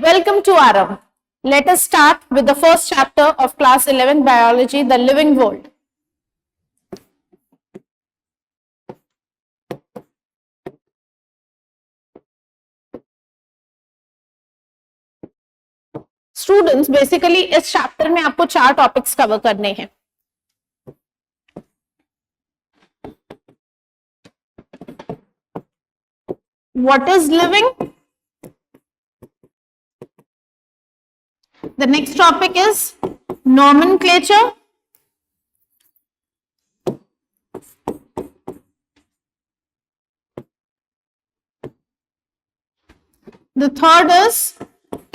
Welcome to Aram. Let us start with the first chapter of class 11 biology, the living world. Students, basically इस chapter में आपको 4 topics cover करने हैं. What is living? The next topic is nomenclature. The third is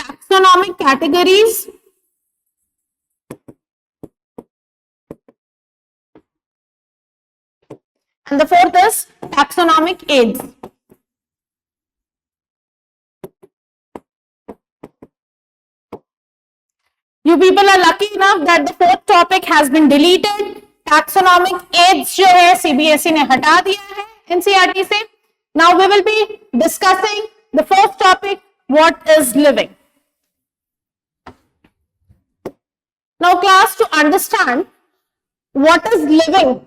taxonomic categories. And the fourth is taxonomic aids. You people are lucky enough that the fourth topic has been deleted. Taxonomic aids जो है CBSE ने हटा दिया है NCERT से. Now we will be discussing the first topic, what is living. Now class, to understand what is living,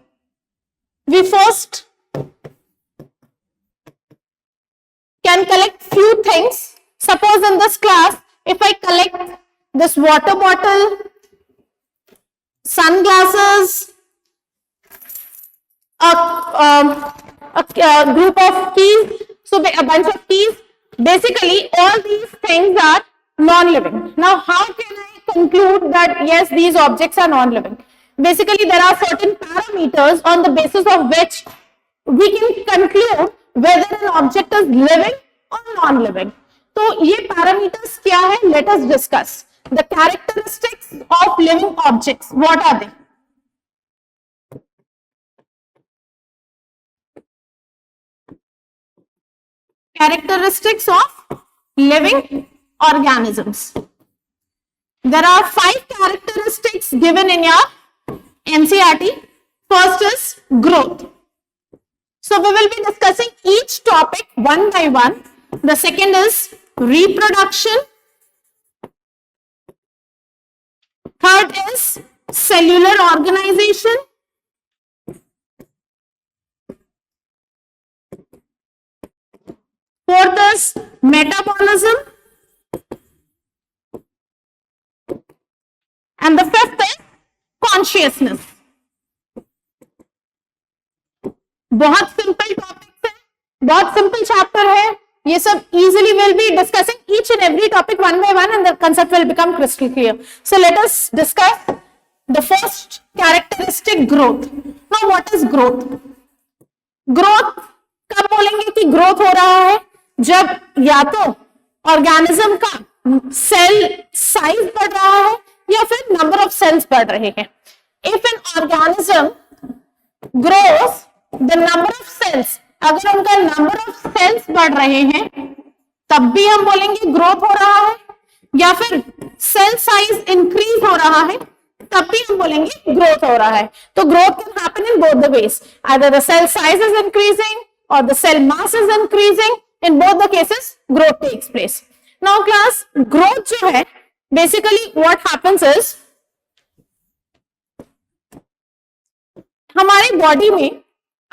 we first can collect few things. Suppose in this class, if I collect this water bottle, sunglasses, a group of keys, so a bunch of keys, basically all these things are non-living. Now how can I conclude that yes, these objects are non-living? Basically there are certain parameters on the basis of which we can conclude whether an object is living or non-living. So ये parameters क्या है? Let us discuss. The characteristics of living objects, what are they? Characteristics of living organisms. There are 5 characteristics given in your NCERT. First is growth. So we will be discussing each topic one by one. The second is reproduction. Third is cellular organization. Fourth is metabolism. And the fifth is consciousness. बहुत simple topics है, बहुत simple chapter है. ये सब easily will be discussing each and every topic one by one and the concept will become crystal clear. So let us discuss the first characteristic, growth. Now what is growth? Growth कब बोलेंगे कि growth हो रहा है? जब या तो organism का सेल साइज बढ़ रहा है या फिर नंबर ऑफ सेल्स बढ़ रहे हैं. If an organism grows, the number of cells, अगर उनका नंबर ऑफ सेल्स बढ़ रहे हैं तब भी हम बोलेंगे ग्रोथ हो रहा है, या फिर सेल साइज इंक्रीज हो रहा है तब भी हम बोलेंगे ग्रोथ हो रहा है. तो growth can happen in both the ways. Either the cell size is increasing और the cell mass is increasing. In both the cases, growth takes place. Now class, growth जो है, basically what happens is, हमारे body में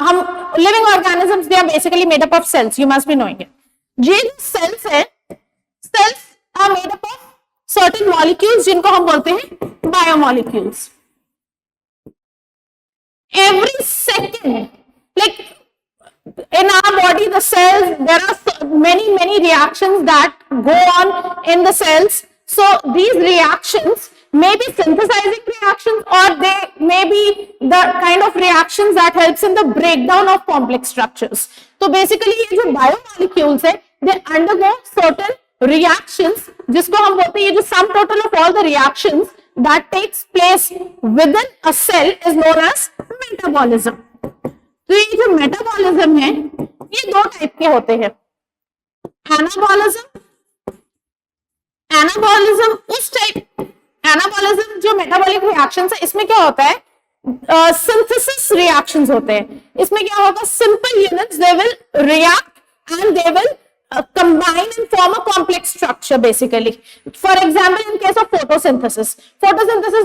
हम living organisms, they are basically made up of cells. You must be knowing it. ये जो cells है, cells are made up of certain molecules जिनको हम बोलते हैं biomolecules. Every second, like in our body, the cells, there are many reactions that go on in the cells. So these reactions may be synthesizing reactions or they may be the kind of reactions that helps in the breakdown of complex structures. So basically ये जो biomolecules है, they undergo certain reactions जिसको हम बोलते हैं, ये जो sum total of all the reactions that takes place within a cell is known as metabolism. तो ये जो मेटाबॉलिज्म है ये 2 टाइप के होते हैं. एनाबॉलिज्म, एनाबॉलिज्म उस टाइप, एनाबॉलिज्म जो मेटाबॉलिक रिएक्शंस है, इसमें क्या होता है, सिंथेसिस रिएक्शंस होते हैं. इसमें क्या होगा, simple units they will react and they will combine and form a complex structure basically. For example, in case of photosynthesis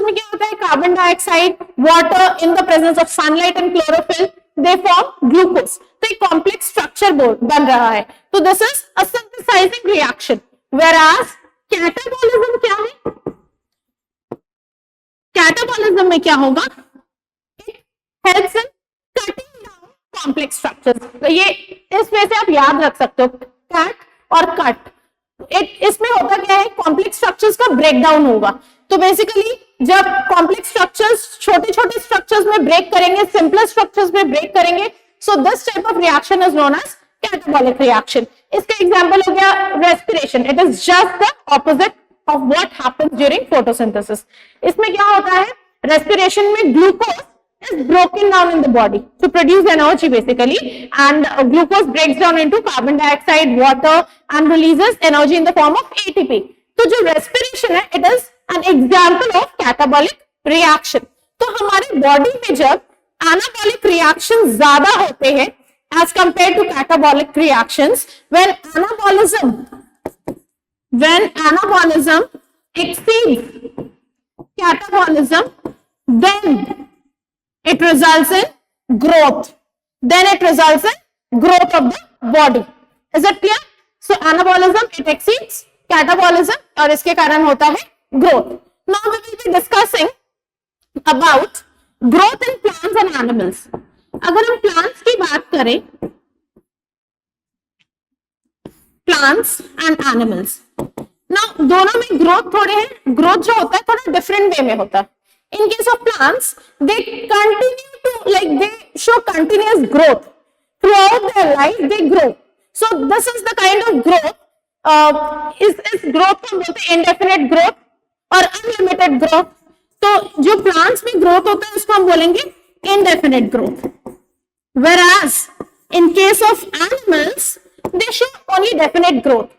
में क्या होता है, carbon dioxide, water in the presence of sunlight and chlorophyll, they form glucose. तो एक complex structure बन रहा है. तो this is a synthesizing reaction. Whereas catabolism क्या है? Catabolism में क्या होगा? It helps in cutting down complex structures. तो ये इसमें से आप याद रख सकते हो, कैट और कट. इसमें होता क्या है, कॉम्प्लेक्स स्ट्रक्चर्स का ब्रेकडाउन होगा. तो बेसिकली जब कॉम्प्लेक्स स्ट्रक्चर्स छोटे छोटे स्ट्रक्चर्स में ब्रेक करेंगे, सिंपल स्ट्रक्चर्स में ब्रेक करेंगे, so this type of reaction is known as catabolic reaction. इसका एग्जांपल हो गया respiration. It is just the opposite of what happens during photosynthesis. इसमें क्या होता है, रेस्पिरेशन में glucose is broken down in the body to produce energy basically, and glucose breaks down into carbon dioxide, water and releases energy in the form of ATP. तो जो respiration है, it is an example of catabolic reaction. तो हमारे body में जब anabolic reactions ज्यादा होते हैं as compared to catabolic reactions, when anabolism exceeds catabolism, then it results in growth. Then it results in growth of the body. Is it clear? So anabolism it exceeds catabolism और इसके कारण होता है growth. Now we will be discussing about growth in plants and animals. अगर हम plants की बात करें, plants and animals. Now दोनों में growth थोड़े हैं, growth जो होता है थोड़ा different way में होता है. In case of plants, they continue to, like, they show continuous growth throughout their life. They grow. So this is the kind of growth. इस growth को हम बोलते हैं indefinite growth और unlimited growth. तो जो plants में growth होता है उसको हम बोलेंगे indefinite growth. Whereas in case of animals, they show only definite growth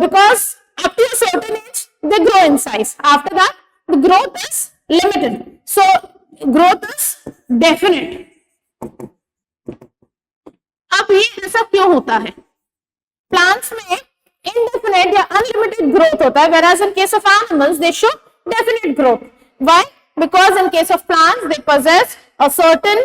because up to a certain age they grow in size. After that, the growth is limited. So growth is definite. अब ये ऐसा क्यों होता है? Plants में indefinite या unlimited growth होता है, whereas in case of animals they show definite growth. Why? Because in case of plants they possess a certain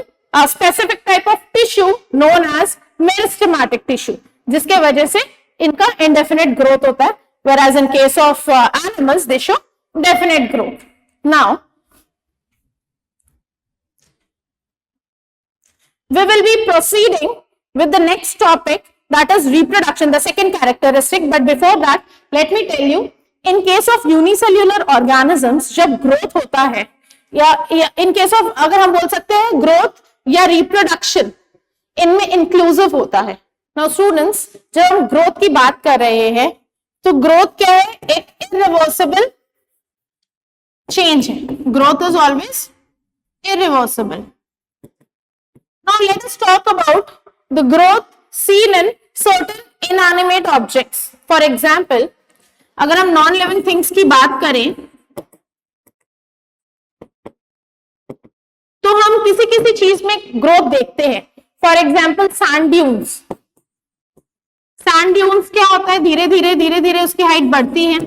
specific type of tissue known as meristematic tissue, जिसके वजह से इनका indefinite growth होता है, whereas in case of animals they show definite growth. Now we will be proceeding with the next topic, that is reproduction, the second characteristic. But before that, let me tell you, in case of unicellular organisms, जब growth होता है या in case of, अगर हम बोल सकते हैं growth या reproduction, इनमें inclusive होता है. Now students, जब हम growth की बात कर रहे हैं, तो growth क्या है? एक irreversible change है. Growth is always irreversible. Now let us talk about the growth seen in certain inanimate objects. For example, अगर हम नॉन लिविंग थिंग्स की बात करें तो हम किसी किसी चीज में ग्रोथ देखते हैं. For example sand dunes. Sand dunes क्या होता है? धीरे धीरे उसकी हाइट बढ़ती है.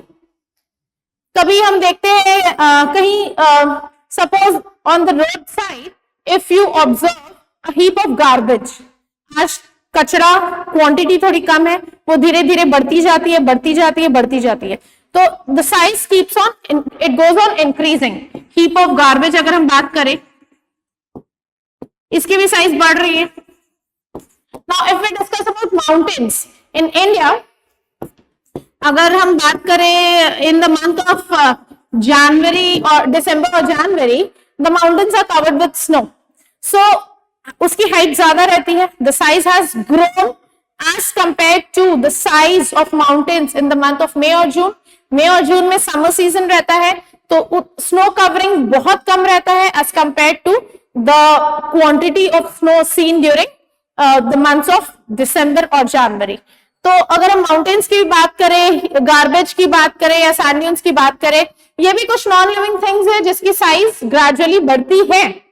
कभी हम देखते हैं कहीं suppose on the road side, if you observe a heap of garbage, आज कचरा क्वांटिटी थोड़ी कम है, वो धीरे धीरे बढ़ती जाती है. तो the size keeps on, it goes on increasing. heap of garbage अगर हम बात करें, इसकी भी साइज बढ़ रही है. now if we discuss about mountains in India, अगर हम बात करें in the month of January or December or January, the mountains are covered with snow. So उसकी हाइट ज्यादा रहती है. The size has grown as compared to the size of mountains in the month of May or June. May और June में summer season रहता है, तो snow covering बहुत कम रहता है as compared to the quantity of snow seen during the months of December और January. तो अगर हम mountains की बात करें, garbage की बात करें या sand dunes की बात करें, ये भी कुछ non living things है जिसकी size gradually बढ़ती है.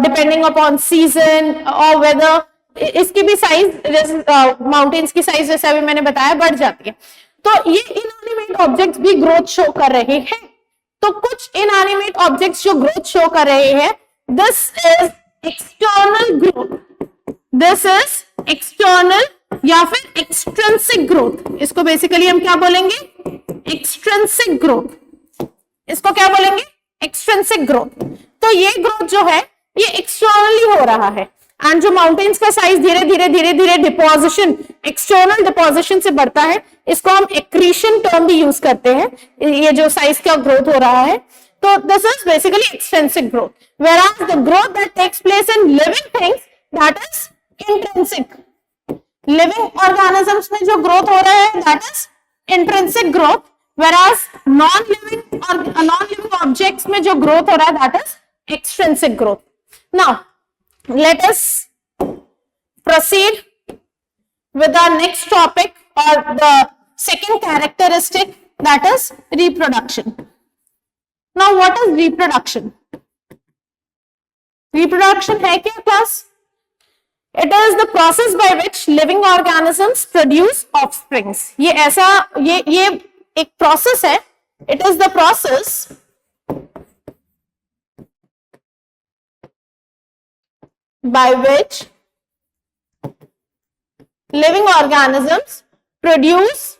Depending upon season or weather, इसकी भी साइज माउंटेन्स की साइज जैसे अभी मैंने बताया बढ़ जाती है। तो ये इनएनिमेट ऑब्जेक्ट्स भी ग्रोथ शो कर रहे हैं। तो कुछ इनएनिमेट ऑब्जेक्ट्स जो ग्रोथ शो कर रहे हैं, this is external growth, this is external या फिर एक्सट्रिंसिक ग्रोथ। इसको बेसिकली हम क्या बोलेंगे? Extrinsic growth. इसको क्या बोलेंगे? Extrinsic growth. तो ये ग्रोथ जो है ये एक्सटर्नली हो रहा है, एंड जो माउंटेन्स का साइज धीरे धीरे डिपोजिशन, एक्सटर्नल डिपोजिशन से बढ़ता है, इसको हम एक्रीशन टर्म भी यूज करते हैं, ये जो साइज का ग्रोथ हो रहा है। तो this is basically extrinsic growth, whereas the growth that takes place in living things, that is intrinsic. Living organisms में जो ग्रोथ हो रहा है that is intrinsic growth, whereas non living objects में जो ग्रोथ हो रहा है that is extrinsic growth. Now let us proceed with our next topic or the second characteristic, that is reproduction. Now what is reproduction? Reproduction है क्या class? It is the process by which living organisms produce offsprings. ये ऐसा ये एक process है. It is the process by which living organisms produce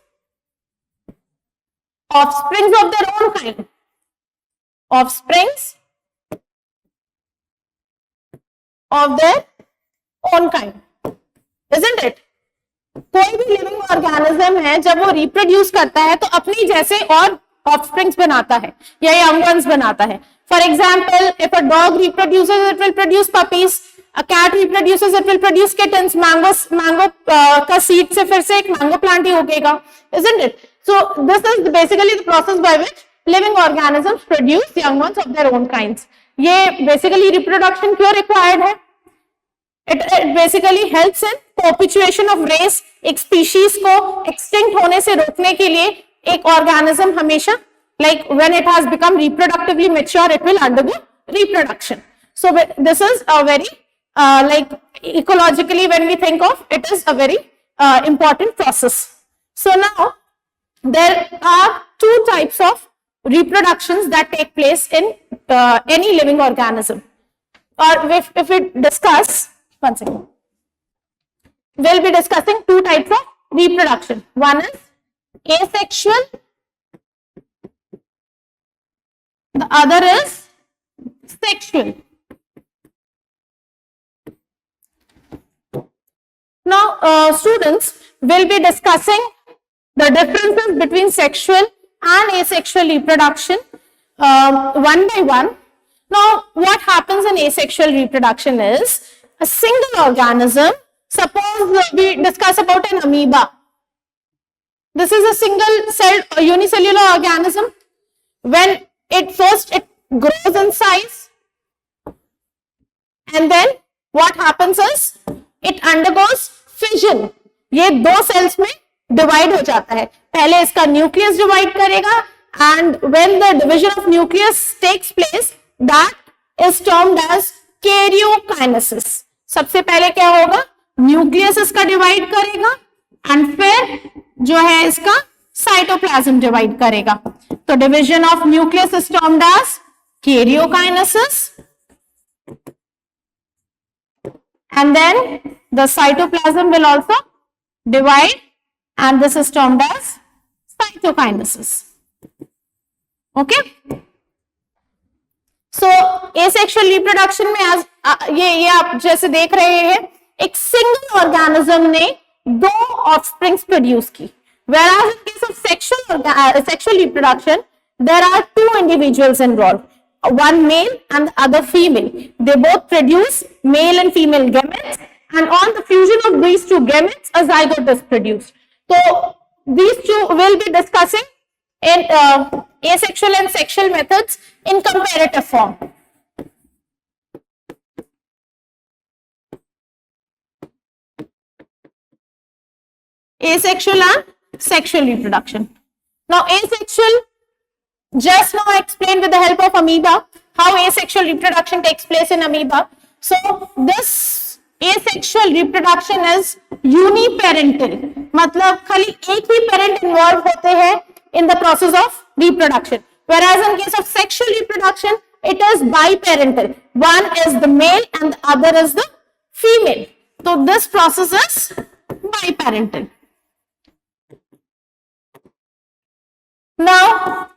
offsprings of their own kind. Offsprings of their own kind, isn't it? कोई भी living organism है जब वो रिप्रोड्यूस करता है तो अपनी जैसे और ऑफस्प्रिंग्स बनाता है या यंग वंस बनाता है. For example, if a dog reproduces it will produce puppies, a cat reproduces it will produce kittens. Mango का सीड से फिर से एक मैंगो प्लांट ही उगेगा, isn't it? So this is basically the process by which living organisms produce young ones of their own kinds. ये basically reproduction क्यों required है? It basically helps in perpetuation of race. एक species को extinct होने से रोकने के लिए एक organism हमेशा, like when it has become reproductively mature, it will undergo reproduction. So this is a very like ecologically when we think of it is a very important process. So now there are two types of reproductions that take place in any living organism. Or if we discuss, one second, we'll be discussing two types of reproduction. One is asexual, the other is sexual. Now students will be discussing the differences between sexual and asexual reproduction one by one. Now what happens in asexual reproduction is a single organism. Suppose we discuss about an amoeba. This is a single celled unicellular organism. When it first grows in size, and then what happens is it undergoes fission. ये दो sales में divide हो जाता है. पहले इसका nucleus divide करेगा, and when the division of nucleus takes place, that is termed as karyokinesis. सबसे पहले क्या होगा? न्यूक्लियस इसका डिवाइड करेगा एंड फिर जो है इसका साइटोप्लाज्म डिवाइड करेगा. तो division of nucleus is termed as karyokinesis, and then the cytoplasm will also divide, and this is termed as cytokinesis. Okay, so asexual reproduction में आज ये आप जैसे देख रहे हैं, एक सिंगल ऑर्गेनिज्म ने दो ऑफस्प्रिंग्स प्रोड्यूस की. Whereas in case of sexual reproduction, there are two individuals involved, one male and the other female. They both produce male and female gametes, and on the fusion of these two gametes, a zygote is produced. So these two will be discussing in asexual and sexual methods in comparative form. Asexual and sexual reproduction. Now asexual, just now I explained with the help of amoeba how asexual reproduction takes place in amoeba. So this asexual reproduction is uniparental, मतलब खाली एक ही parent involve होते हैं in the process of reproduction, whereas in case of sexual reproduction it is biparental, one is the male and the other is the female, so this process is biparental. Now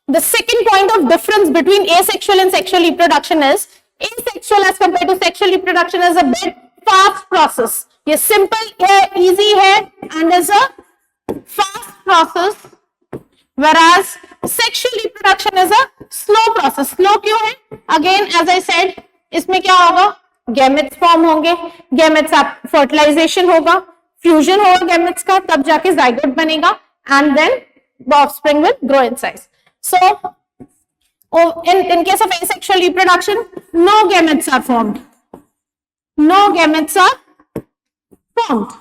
the second point of difference between asexual and sexual reproduction is asexual as compared to sexual reproduction is a bit fast process, ये simple है, easy है and is a fast process, whereas sexual reproduction is a slow process. Slow क्यों है? Again as I said, इसमें क्या होगा? Gametes form होंगे, gametes आप fertilization होगा, fusion होगा gametes का, तब जाके zygote बनेगा and then the offspring will grow in size. So in case of asexual reproduction, no gametes are formed. No gametes are formed.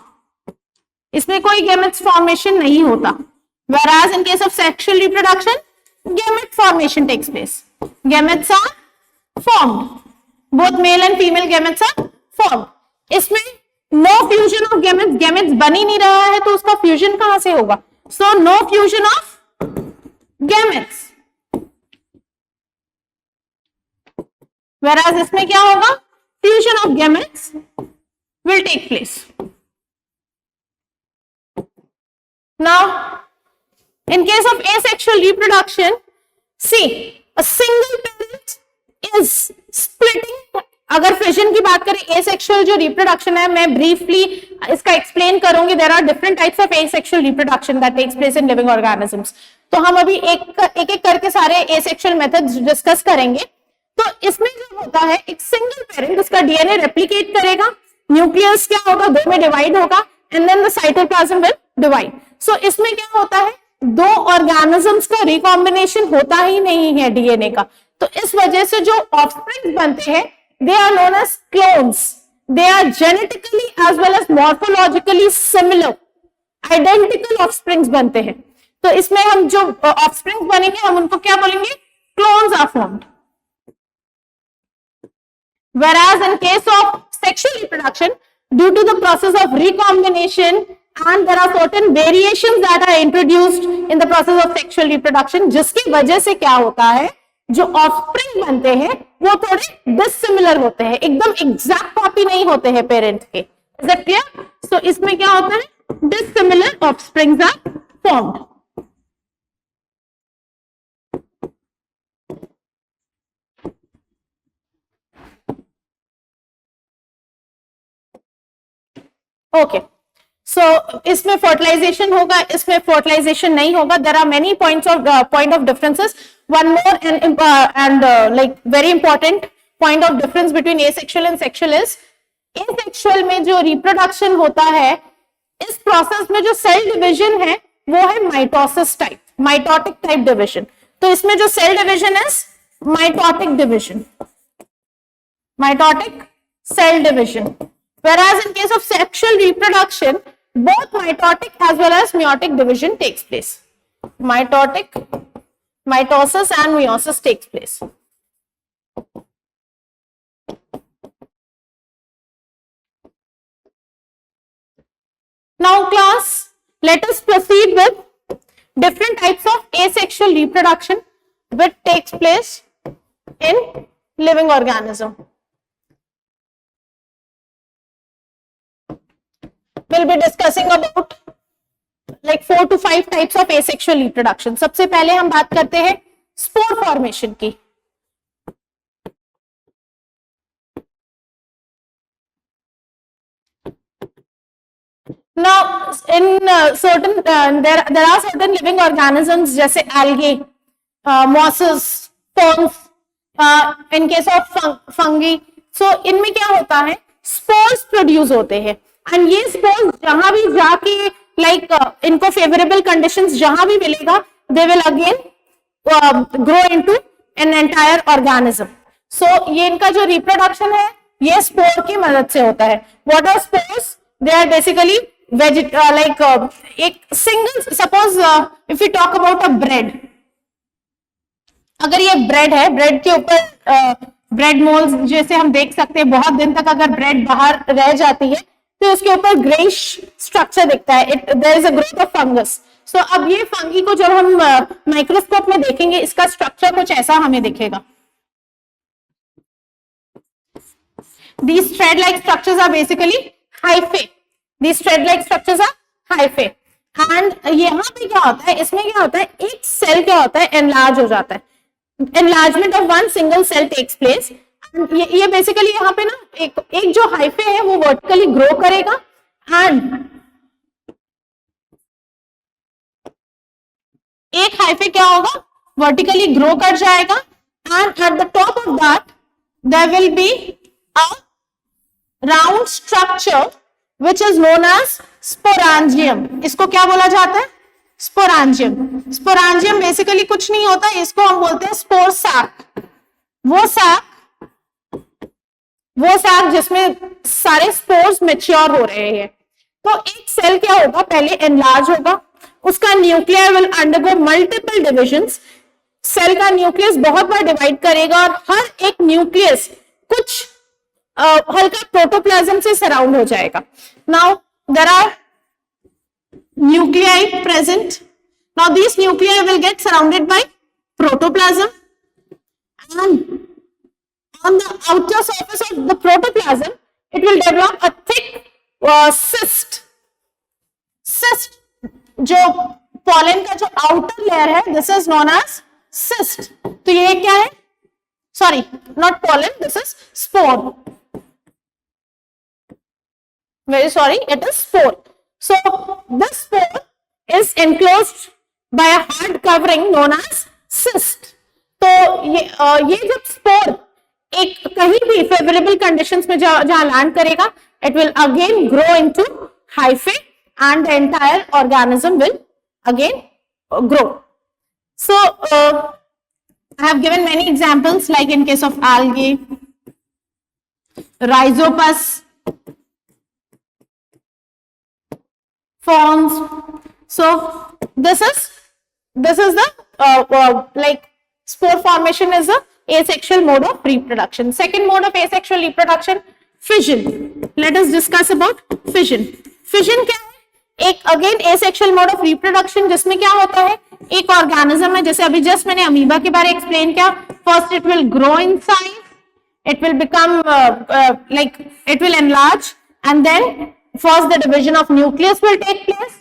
इसमें कोई gametes formation नहीं होता. Whereas in case of sexual reproduction, gamete formation takes place. Gametes are formed. Both male and female gametes are formed. इसमें no fusion of gametes, gametes बन ही नहीं रहा है तो उसका fusion कहां से होगा? So no fusion of gametes. Whereas इसमें क्या होगा? Fusion of gametes will take place. Now, in case of asexual reproduction, see, a single parent is splitting. अगर fission की बात करें, asexual जो reproduction है, मैं briefly इसका explain करूंगी. There are different types of asexual reproduction that takes place in living organisms. तो हम अभी एक करके सारे asexual methods discuss करेंगे. तो इसमें जो होता है, एक single parent उसका DNA replicate करेगा, nucleus क्या होगा, दो में divide होगा, and then the cytoplasm will divide. So इसमें क्या होता है, दो ऑर्गेनिजम्स का रिकॉम्बिनेशन होता ही नहीं है डीएनए का, तो इस वजह से जो ऑफस्प्रिंग्स बनते हैं they are known as clones. They are genetically as well as morphologically similar, identical offsprings बनते हैं. तो इसमें हम जो ऑफस्प्रिंग्स बनेंगे हम उनको क्या बोलेंगे? Clones are formed. Whereas in case of sexual reproduction, due to the process of recombination and there are certain variations that are introduced in the process of sexual reproduction, जिसकी वजह से क्या होता है, जो ऑफस्प्रिंग बनते हैं वो थोड़े डिसिमिलर होते हैं, एकदम एग्जैक्ट कॉपी नहीं होते हैं पेरेंट के. Is that clear? सो इसमें क्या होता है, dissimilar offsprings are formed. Okay, so इसमें फर्टिलाइजेशन होगा, इसमें फर्टिलाइजेशन नहीं होगा. There are many point of differences. One more and like very important point of difference between asexual and sexual is, asexual में जो रिप्रोडक्शन होता है, इस प्रोसेस में जो सेल डिवीजन है वो है mitosis type, mitotic type division. तो इसमें जो cell division is mitotic division, mitotic cell division. Whereas in case of sexual reproduction, both mitotic as well as meiotic division takes place. Mitosis and meiosis takes place. Now class, let us proceed with different types of asexual reproduction which takes place in living organism. We'll be discussing about like 4 to 5 types of asexual reproduction. सबसे पहले हम बात करते हैं spore formation की. Now in certain there are certain living organisms जैसे algae, mosses, ferns, in case of fungi. So इनमें क्या होता है, spores produce होते हैं. एंड ये स्पोर्स जहां भी जाके लाइक इनको फेवरेबल कंडीशंस जहां भी मिलेगा, they will again grow into an entire organism. So ये इनका जो रिप्रोडक्शन है ये स्पोर की मदद से होता है. What are spores? They are basically like एक single, suppose if you talk about a bread, अगर ये ब्रेड है, ब्रेड के ऊपर ब्रेड मोल्स जैसे हम देख सकते हैं, बहुत दिन तक अगर ब्रेड बाहर रह जाती है तो उसके ऊपर ग्रेइश स्ट्रक्चर दिखता है, there is a growth of fungus. So अब ये फंगी को जब हम माइक्रोस्कोप में देखेंगे, इसका स्ट्रक्चर कुछ ऐसा हमें दिखेगा। These thread-like structures are basically hyphae. These thread-like structures are hyphae. And यहाँ पे क्या होता है, इसमें क्या होता है, एक सेल क्या होता है, एनलार्ज हो जाता है। Enlargement of one single cell takes place. ये बेसिकली यहाँ पे ना एक जो हाइफे है वो वर्टिकली ग्रो करेगा एंड एक हाइफे क्या होगा, वर्टिकली ग्रो कर जाएगा and at the top of that there will be a round structure which is known as sporangium. इसको क्या बोला जाता है, स्पोरांजियम। स्पोरांजियम बेसिकली कुछ नहीं होता, इसको हम बोलते हैं स्पोर सैक। वो सैक जिसमें सारे स्पोर्स मैच्योर हो रहे हैं। तो एक सेल क्या होगा, पहले एनलार्ज होगा, उसका nuclear will undergo multiple divisions. Cell का न्यूक्लियस बहुत बार डिवाइड करेगा और हर एक न्यूक्लियस कुछ हल्का प्रोटोप्लाज्म से सराउंड हो जाएगा। Now there are nuclei present. Now these nuclei will get surrounded by protoplasm, and on the outer surface of the protoplasm it will develop a thick cyst. जो pollen का जो outer layer है, this is known as cyst. तो ये क्या है, sorry, not pollen, this is spore. Very sorry, it is spore. So this spore is enclosed by a hard covering known as cyst. तो ये जब स्पोर एक कहीं भी फेवरेबल कंडीशंस में जहां लैंड करेगा, it will again grow into hyphae and the entire organism will again grow. So I have given many examples, like in case of algae, rhizopus, forms. So this is the like spore formation is a asexual mode of reproduction. Second mode of asexual reproduction, fission. Let us discuss about fission. Fission क्या है, एक again asexual mode of reproduction जिसमें क्या होता है, एक organism है, जैसे अभी जस्ट मैंने अमीबा के बारे एक्सप्लेन किया। First it will grow in size, it will become like it will enlarge, and then first the division of nucleus will take place.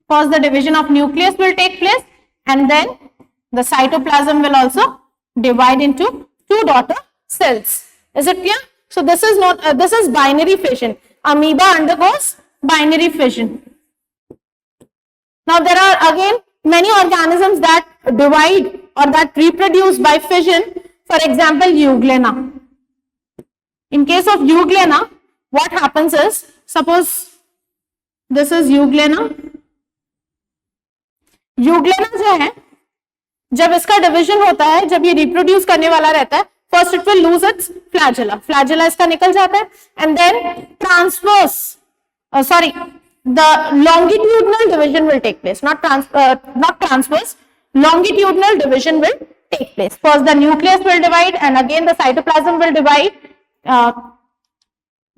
First the division of nucleus will take place, and then the cytoplasm will also divide into two daughter cells. Is it clear? So this is not this is binary fission. Amoeba undergoes binary fission. Now there are again many organisms that divide or that reproduce by fission. For example, Euglena. In case of Euglena, what happens is, suppose this is Euglena. Euglena जो है, जब इसका division होता है, जब ये reproduce करने वाला रहता है, first it will lose its flagella, flagella इसका निकल जाता है, and then transverse the longitudinal division will take place, not transverse, longitudinal division will take place. First the nucleus will divide, and again the cytoplasm will divide,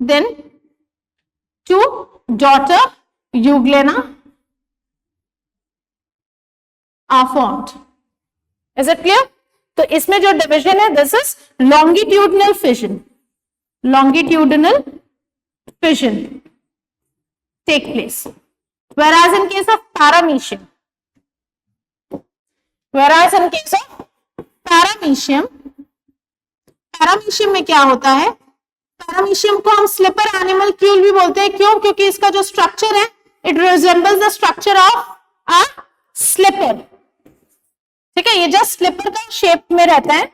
then two daughter Euglena are formed. Is it clear? तो इसमें जो division है, this is longitudinal fission. Longitudinal fission take place. Whereas in case of paramecium, paramecium में क्या होता है, paramecium को हम स्लिपर एनिमल क्यूल भी बोलते हैं। क्यों? क्योंकि इसका जो स्ट्रक्चर है, it resembles the structure of a slipper. ठीक है, ये जस्ट स्लिपर का शेप में रहता है,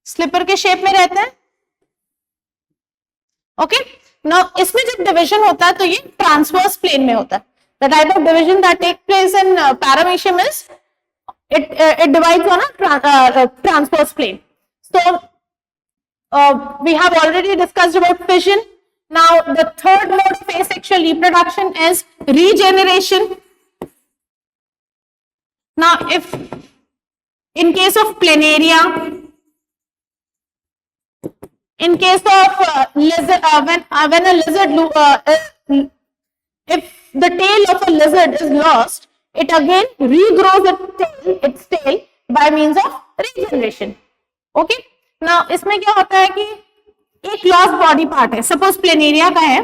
स्लिपर के शेप में रहता है। ओके, नाउ इसमें जब डिवीजन होता है तो ये ट्रांसवर्स प्लेन में होता है। The type of division that take place in paramecium is it divides on a transverse plane. So we have already discussed about fission. Now the third mode of asexual reproduction is regeneration. Now if In case of planaria, in case of lizard, when a lizard, if the tail of a lizard is lost, it again regrows its tail by means of regeneration. Okay? Now इसमें क्या होता है कि एक lost body part है, suppose planaria का है,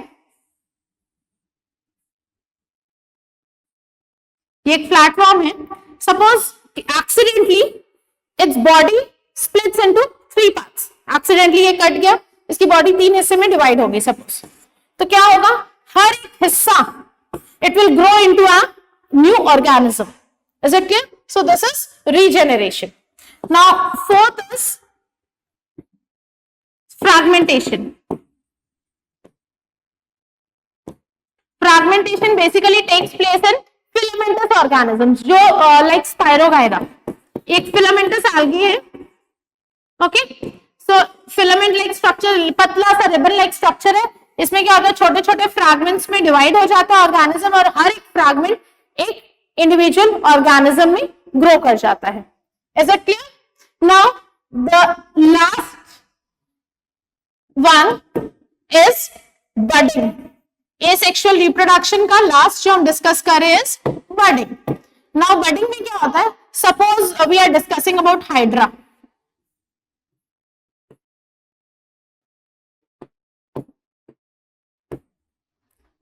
ये एक प्लेटफॉर्म है, suppose accidentally its body splits into 3 parts, accidentally ये कट गया, इसकी बॉडी 3 हिस्से में डिवाइड हो गई सपोज, तो क्या होगा, हर एक हिस्सा it will grow into a new organism. Is it clear? So this is regeneration. Now fourth is fragmentation. Fragmentation basically takes place in filamentous organisms, जो like Spirogyra, एक filamentous algae है. Okay, so filament like structure, पतला सा ribbon like structure है. इसमें क्या होता है, छोटे छोटे fragments में divide हो जाता है organism, और हर एक fragment एक individual organism में grow कर जाता है. Is it clear? Now the last one is budding. Asexual reproduction का लास्ट जो हम डिस्कस कर रहे हैं बडिंग. नाउ बडिंग में क्या होता है, suppose we are discussing about hydra.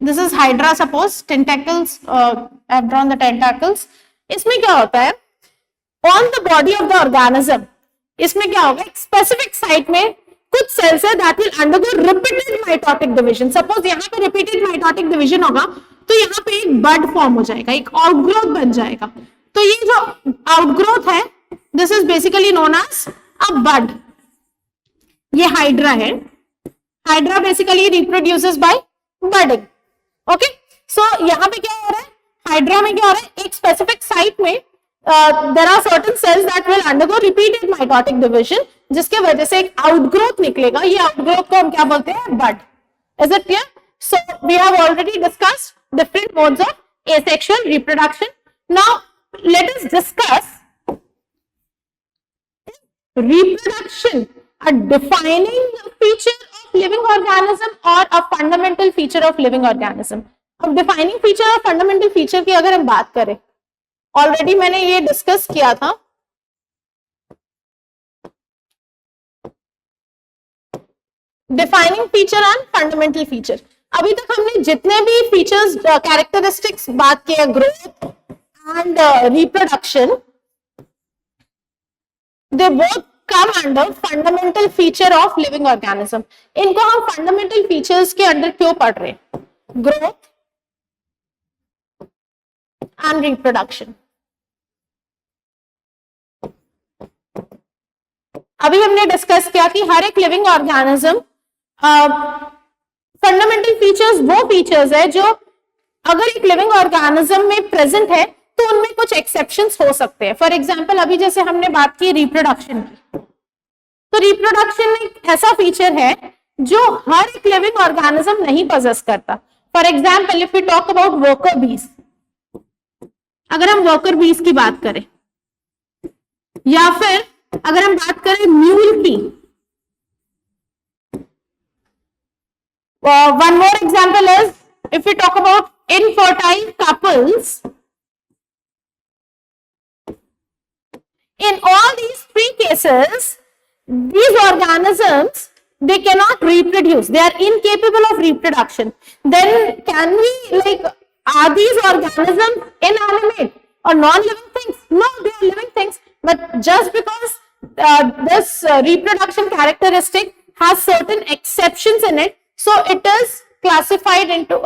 This is hydra, suppose tentacles, I have drawn the tentacles. इसमें क्या होता है, on the body of the organism, इसमें क्या होगा, एक स्पेसिफिक साइट में कुछ सेल्स है that will undergo repeated mitotic division. Suppose यहाँ पे रिपीटेड माइटोटिक डिवीजन होगा तो यहाँ पे एक बड फॉर्म हो जाएगा, एक आउटग्रोथ बन जाएगा. तो ये जो आउटग्रोथ है, this is basically known as a bud. ये हाइड्रा है. Hydra basically reproduces by budding. Okay, so यहाँ पे क्या हो रहा है, हाइड्रा में क्या हो रहा है, एक स्पेसिफिक साइट में there are certain cells that will undergo repeated mitotic division, जिसके वजह से एक आउटग्रोथ निकलेगा. ये आउटग्रोथ को हम क्या बोलते हैं, bud. Is it clear? So we have already discussed different modes of asexual reproduction. Now let us discuss reproduction, a defining feature of living organism or a fundamental feature of living organism. अब defining feature और fundamental feature की अगर हम बात करें, already मैंने ये discuss किया था. Defining feature and fundamental feature. अभी तक हमने जितने भी फीचर्स, कैरेक्टरिस्टिक्स बात किया, growth and reproduction, they both come under fundamental feature of living organism. इनको हम फंडामेंटल फीचर्स के अंडर क्यों पढ़ रहे हैं, ग्रोथ एंड रिप्रोडक्शन. अभी हमने डिस्कस किया कि हर एक लिविंग ऑर्गेनिज्म, फंडामेंटल फीचर्स वो फीचर्स है जो अगर एक लिविंग ऑर्गेनिज्म में प्रेजेंट है तो उनमें कुछ एक्सेप्शंस हो सकते हैं. फॉर एग्जांपल अभी जैसे हमने बात की रिप्रोडक्शन की, तो रिप्रोडक्शन एक ऐसा फीचर है जो हर एक लिविंग ऑर्गेनिज्म नहीं पोजेस करता. For example if we talk about worker bees, अगर हम वर्कर बीज की बात करें, या फिर अगर हम बात करें म्यूल की, one more example is if we talk about infertile couples. In all these 3 cases, these organisms, they cannot reproduce, they are incapable of reproduction. Then can we, like, are these organisms inanimate or non-living things? No, they are living things, but just because this reproduction characteristic has certain exceptions in it, so it is classified into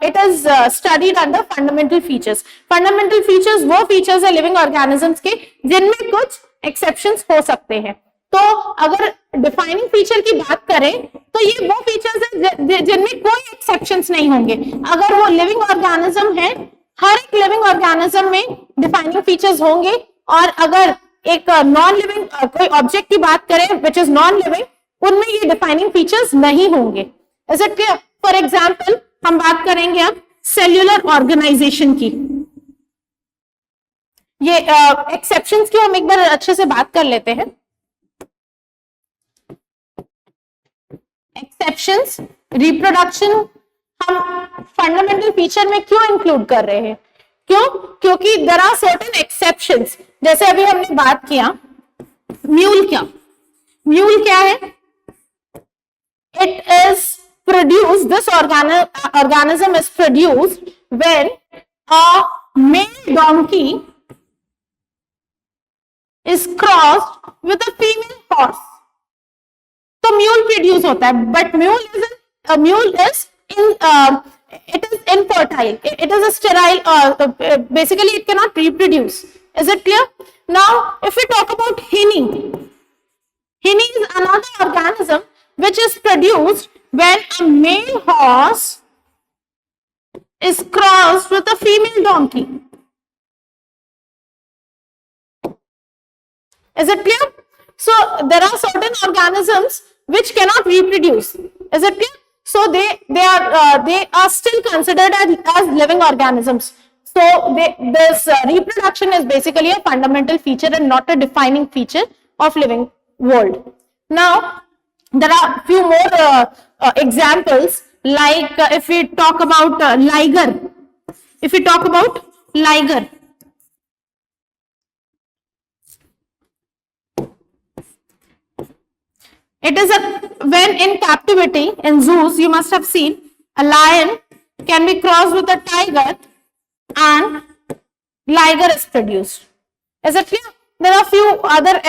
it is studied under fundamental features. Fundamental features वो features है living organisms के जिनमें कुछ exceptions हो सकते हैं. तो अगर defining feature की बात करें तो ये वो features है जिनमें कोई exceptions नहीं होंगे. अगर वो living organism है, हर एक living organism में defining features होंगे, और अगर एक नॉन लिविंग कोई ऑब्जेक्ट की बात करें विच इज नॉन लिविंग, उनमें ये डिफाइनिंग फीचर्स नहीं होंगे. Is it clear? For example हम बात करेंगे अब सेल्यूलर ऑर्गेनाइजेशन की. ये एक्सेप्शंस की हम एक बार अच्छे से बात कर लेते हैं। एक्सेप्शंस, रिप्रोडक्शन हम फंडामेंटल फीचर में क्यों इंक्लूड कर रहे हैं? क्यों? क्योंकि देयर आर सर्टेन एक्सेप्शंस। जैसे अभी हमने बात किया म्यूल क्या है? It is produce, this organism is produced when a male donkey is crossed with a female horse. तो म्यूल प्रोड्यूस होता है, but mule is it is infertile, it is a sterile, basically it cannot reproduce. Is it clear? Now if we talk about Hinny is another organism which is produced when a male horse is crossed with a female donkey. Is it clear? So there are certain organisms which cannot reproduce. Is it clear? So they are still considered as living organisms. So this reproduction is basically a fundamental feature and not a defining feature of living world. Now there are few more examples, like if we talk about liger. It is when in captivity in zoos, you must have seen a lion can be crossed with a tiger and liger is produced. Is it clear? There are few other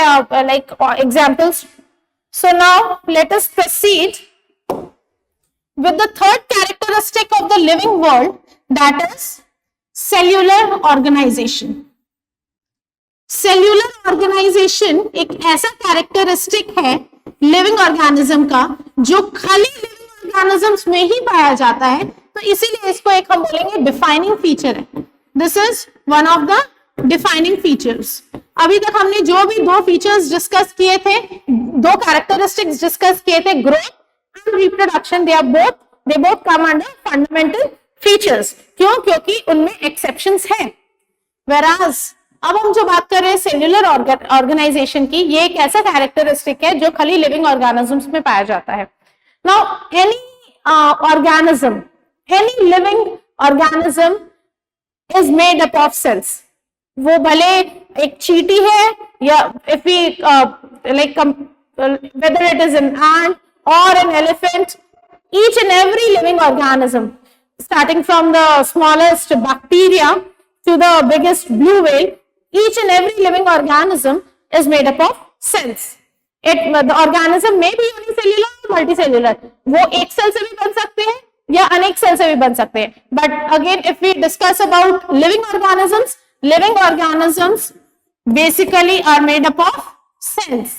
examples. So now let us proceed with the third characteristic of the living world, that is cellular organization. Cellular organization एक ऐसा characteristic है living organism का जो खाली living organisms में ही पाया जाता है, तो इसीलिए इसको एक हम बोलेंगे डिफाइनिंग फीचर है। This is one of the defining features. अभी तक हमने जो भी दो फीचर्स डिस्कस किए थे, दो कैरेक्टरिस्टिक्स डिस्कस किए थे, growth and reproduction, they both come under fundamental features. क्यों? क्योंकि उनमें एक्सेप्शंस है। Whereas अब हम जो बात कर रहे हैं सेल्यूलर ऑर्गेनाइजेशन की, ये एक ऐसा कैरेक्टरिस्टिक है जो खाली लिविंग ऑर्गेनिजम्स में पाया जाता है। Now any living organism is made up of cells. वो भले एक चींटी है या if we whether it is an ant or an elephant, each and every living organism, starting from the smallest bacteria to the biggest blue whale, each and every living organism is made up of cells. The organism may be unicellular or multicellular. वो एक cell से भी बन सकते हैं या अनेक cell से भी बन सकते हैं। But again, if we discuss about living organisms basically are made up of cells.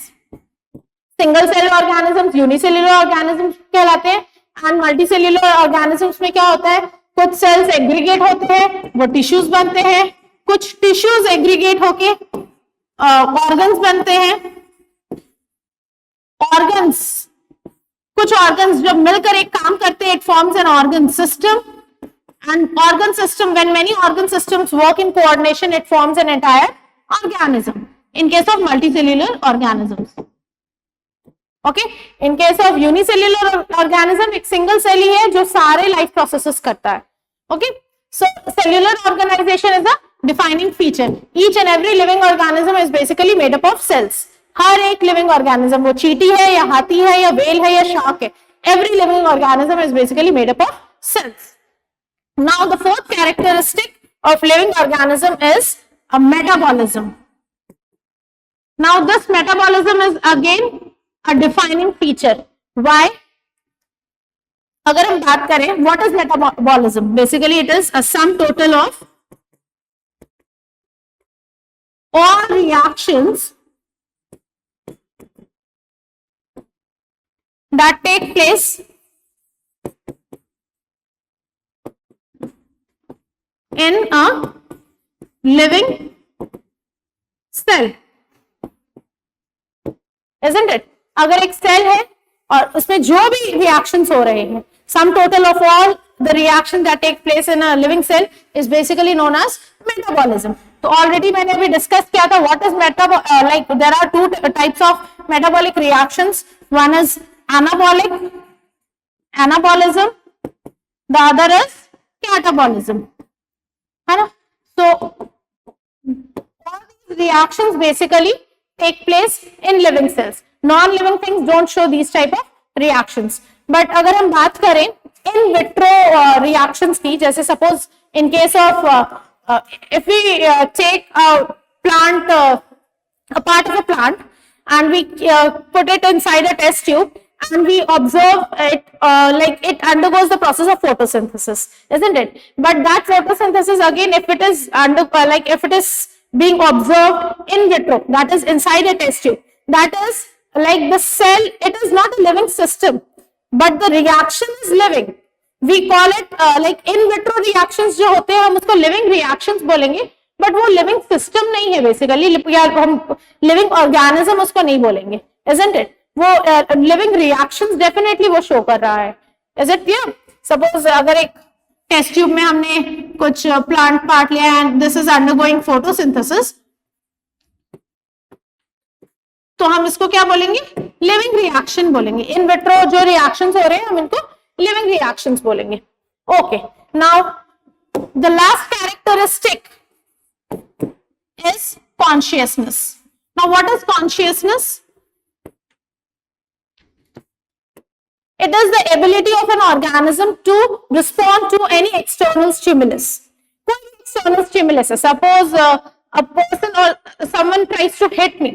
Single cell organisms, unicellular organisms कहलाते हैं, and multicellular organisms में क्या होता है, कुछ सेल्स एग्रीगेट होते हैं, वो टिश्यूज बनते हैं, कुछ टिश्यूज एग्रीगेट होके ऑर्गन्स बनते हैं। कुछ ऑर्गन्स जब मिलकर एक काम करते हैं, it forms an organ system, and organ system, when many organ systems work in coordination, it forms an entire organism in case of multicellular organisms. Okay, in case of unicellular organism एक single cell ही है जो सारे life processes करता है। Okay, so cellular organization is a defining feature. Each and every living organism is basically made up of cells. हर एक living organism, वो चींटी है या हाथी है या व्हेल है या शार्क है, every living organism is basically made up of cells. Now the fourth characteristic of living organism is a metabolism. Now this metabolism is again a defining feature. Why? अगर हम बात करें what is metabolism, basically it is a sum total of all reactions that take place in a living cell, isn't it? अगर एक cell है और उसमें जो भी रिएक्शंस हो रहे हैं, sum total of all the reaction that take place in a living cell is basically known as metabolism. तो ऑलरेडी मैंने अभी डिस्कस किया था what is like there are two types of metabolic reactions. One is anabolism, the other is catabolism, है ना. So all these reactions basically take place in living cells. Non-living things don't show these type of reactions. But अगर हम बात करें in vitro reactions की, जैसे suppose in case of if we take a plant, a part of a plant, and we put it inside a test tube and we observe it, like it undergoes the process of photosynthesis, isn't it? But that photosynthesis again, if it is if it is being observed in vitro, that is inside a test tube, that is like the cell, it is not a living system, but the reaction is living. We call it like in vitro reactions जो होते हैं हम उसको living reactions बोलेंगे, but वो living system नहीं है basically, या हम living organism उसको नहीं बोलेंगे, isn't it? वो living reactions definitely वो show कर रहा है. Is it clear? Suppose अगर एक test tube में हमने कुछ plant part लिया and this is undergoing photosynthesis, तो हम इसको क्या बोलेंगे? लिविंग रिएक्शन बोलेंगे. इन विट्रो जो रिएक्शंस हो रहे हैं हम इनको लिविंग रिएक्शंस बोलेंगे. Okay, now the last characteristic is consciousness. Now what is consciousness? It is the ability of an organism to respond to any external stimulus. कोई भी external stimulus है. Suppose a person or someone tries to hit me.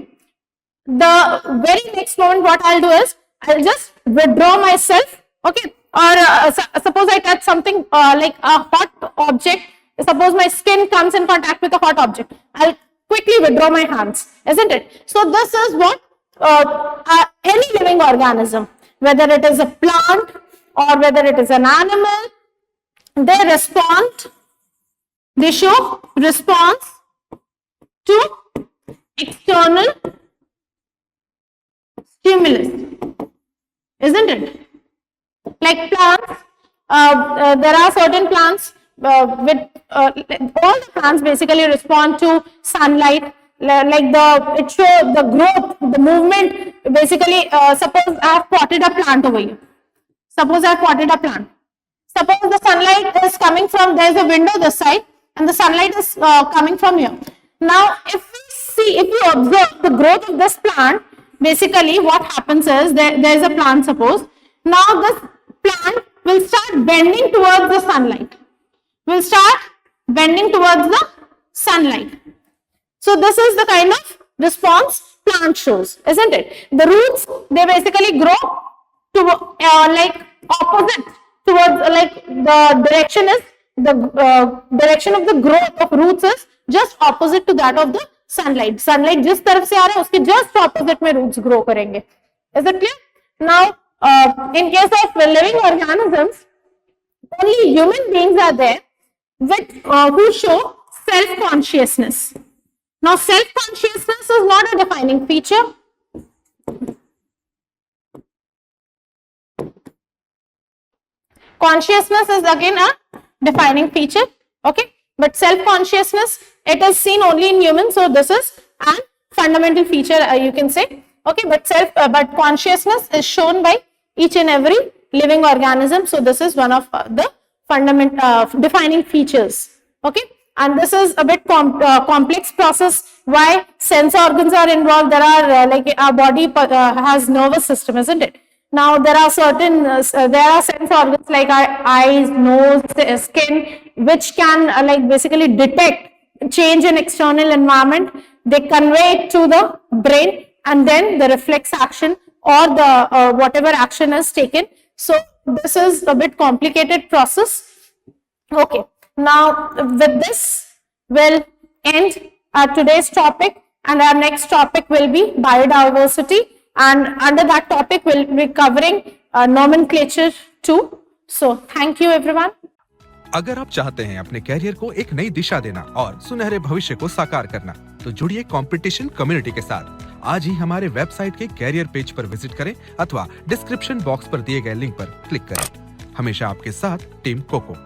The very next moment what I'll do is I'll just withdraw myself, okay, or suppose I touch something like a hot object, suppose my skin comes in contact with a hot object, I'll quickly withdraw my hands, isn't it? So this is what any living organism, whether it is a plant or whether it is an animal, they respond, they show response to external stimulus, isn't it? Like plants, there are certain plants with all the plants basically respond to sunlight, like it shows the growth, the movement. Basically, suppose I have potted a plant over here. Suppose I have potted a plant. Suppose the sunlight is coming from, there is a window this side, and the sunlight is coming from here. Now, if we observe the growth of this plant, basically what happens is there is a plant, suppose. Now this plant will start bending towards the sunlight. Will start bending towards the sunlight. So this is the kind of response plant shows, isn't it? The roots, they basically grow to like opposite towards, like the direction is the direction of the growth of roots is just opposite to that of the sunlight. Sunlight जिस तरफ से आ रहा है उसके just opposite में roots grow करेंगे. Is it clear? Now, in case of living organisms, only human beings are there with who show self-consciousness. Now, self-consciousness is not a defining feature. Consciousness is again a defining feature, okay? But self-consciousness, it is seen only in humans, so this is a fundamental feature, you can say, okay? But consciousness is shown by each and every living organism, so this is one of the fundamental defining features, okay? And this is a bit complex process. Why? Sense organs are involved. There are like our body has nervous system, isn't it? Now there are certain there are sense organs like our eyes, nose, skin, which can like basically detect change in external environment. They convey it to the brain, and then the reflex action or the whatever action is taken. So this is a bit complicated process. Okay. Now with this we'll end our today's topic, and our next topic will be biodiversity, and under that topic we'll be covering nomenclature too. So thank you everyone. अगर आप चाहते हैं अपने career को एक नई दिशा देना और सुनहरे भविष्य को साकार करना, तो जुड़िए कंपटीशन कम्युनिटी के साथ. आज ही हमारे वेबसाइट के कैरियर पेज पर विजिट करें अथवा डिस्क्रिप्शन बॉक्स पर दिए गए लिंक पर क्लिक करें. हमेशा आपके साथ टीम कोको.